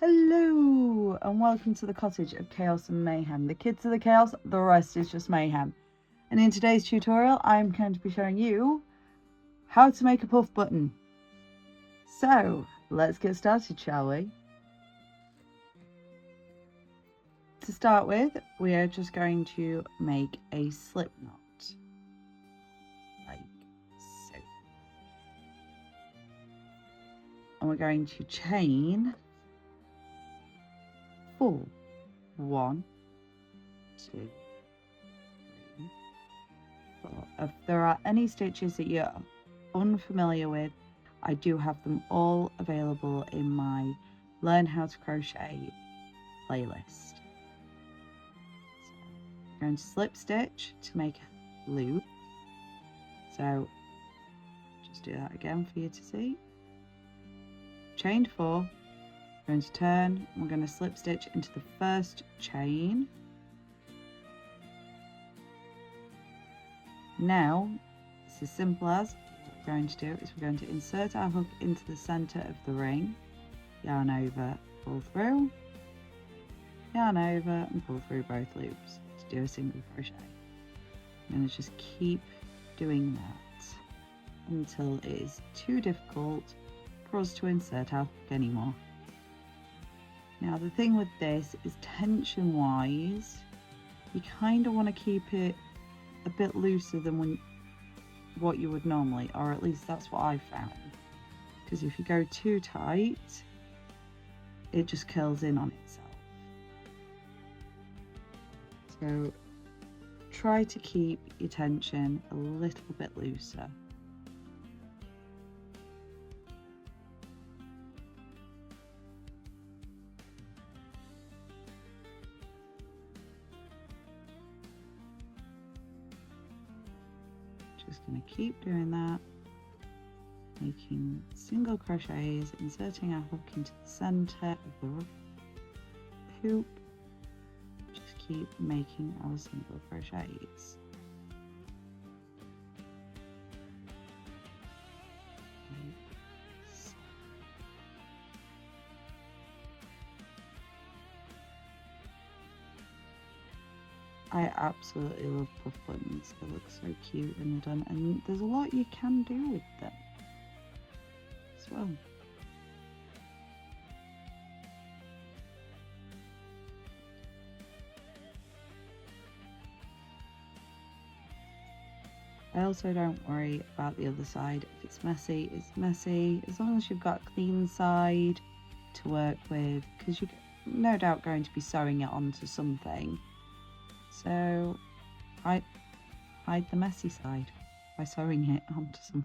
Hello and welcome to the cottage of chaos and mayhem. The kids are the chaos, the rest is just mayhem. And in today's tutorial I'm going to be showing you how to make a puff button. So let's get started, shall we? To start with, we are just going to make a slip knot, like so. And we're going to chain 4. 1, 2, 3, 4. If there are any stitches that you're unfamiliar with, I do have them all available in my Learn How to Crochet playlist. So I'm going to slip stitch to make a loop. So just do that again for you to see. Chained 4. We're going to turn, and we're going to slip stitch into the first chain. Now it's as simple as what we're going to do is we're going to insert our hook into the center of the ring, yarn over, pull through, yarn over and pull through both loops to do a single crochet. I'm going to just keep doing that until it is too difficult for us to insert our hook anymore. Now the thing with this is tension wise, you kind of want to keep it a bit looser than what you would normally, or at least that's what I found, because if you go too tight it just curls in on itself. So try to keep your tension a little bit looser. Just going to keep doing that, making single crochets, inserting our hook into the center of the hoop. Just keep making our single crochets. I absolutely love puff buttons. They look so cute when they're done, and there's a lot you can do with them as well. I also don't worry about the other side. If it's messy, it's messy. As long as you've got a clean side to work with, because you're no doubt going to be sewing it onto something. So hide the messy side by sewing it onto something.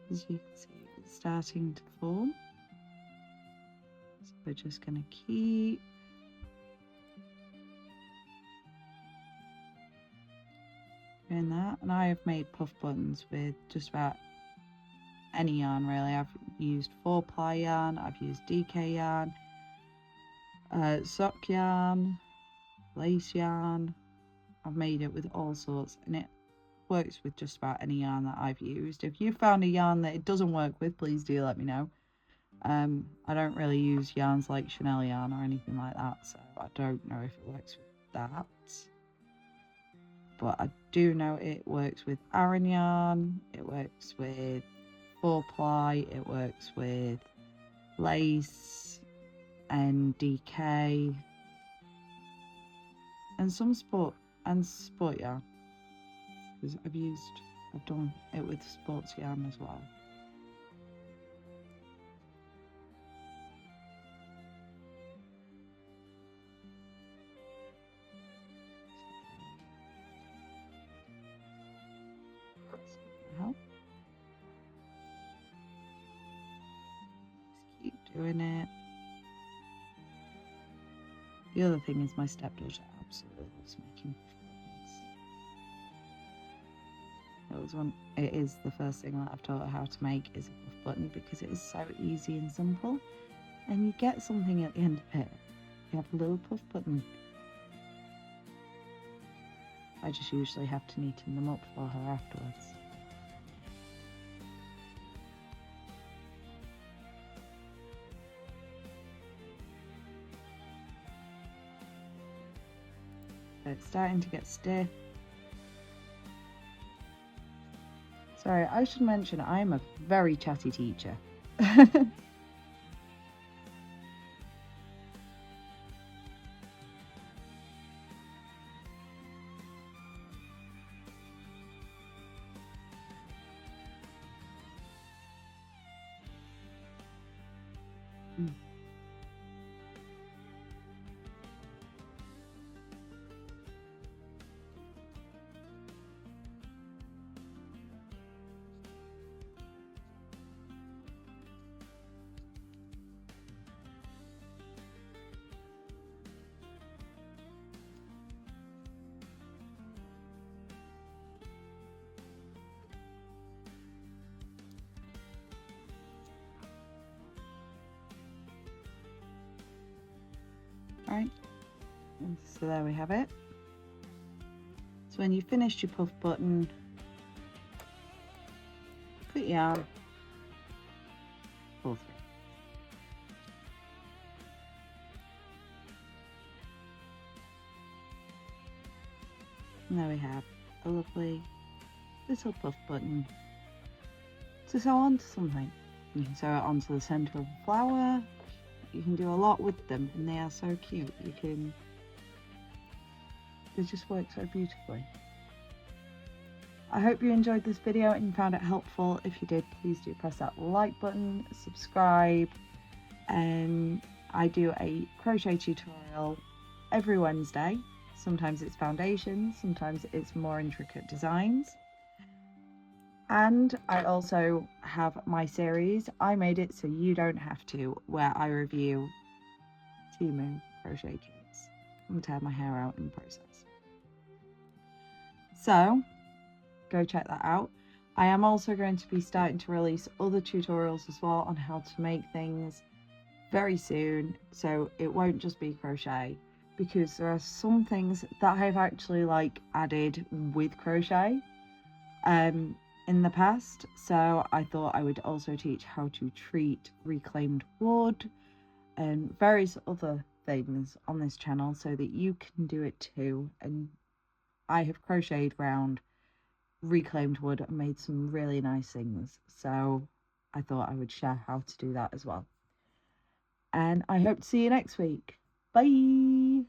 As you can see, it's starting to form. So we're just going to keep doing that. And I have made puff buttons with just about any yarn really. I've used 4-ply yarn, I've used DK yarn, sock yarn, lace yarn. I've made it with all sorts, and it works with just about any yarn that I've used. If you found a yarn that it doesn't work with, please do let me know. I don't really use yarns like Chanel yarn or anything like that, so I don't know if it works with that. But I do know it works with Aran yarn, it works with 4-ply, it works with lace and DK and some sport yarn, because I've done it with sports yarn as well. Keep doing it. The other thing is my stepdaughter absolutely loves making puff buttons. It is the first thing that I've taught her how to make is a puff button, because it is so easy and simple, and you get something at the end of it. You have a little puff button. I just usually have to neaten them up for her afterwards. So it's starting to get stiff. Sorry, I should mention I'm a very chatty teacher. Right, so there we have it. So when you've finished your puff button, put your yarn, pull through. And there we have a lovely little puff button to sew onto something. You can sew it onto the centre of a flower. You can do a lot with them, and they are so cute. They just work so beautifully. I hope you enjoyed this video and you found it helpful. If you did, please do press that like button, subscribe, and I do a crochet tutorial every Wednesday. Sometimes it's foundations, sometimes it's more intricate designs. And I also have my series, I Made It So You Don't Have To, where I review Timu crochet kits and tear my hair out in the process. So go check that out. I am also going to be starting to release other tutorials as well on how to make things very soon, so it won't just be crochet, because there are some things that I've actually added with crochet in the past, so I thought I would also teach how to treat reclaimed wood and various other things on this channel so that you can do it too. And I have crocheted around reclaimed wood and made some really nice things, so I thought I would share how to do that as well. And I hope to see you next week. Bye!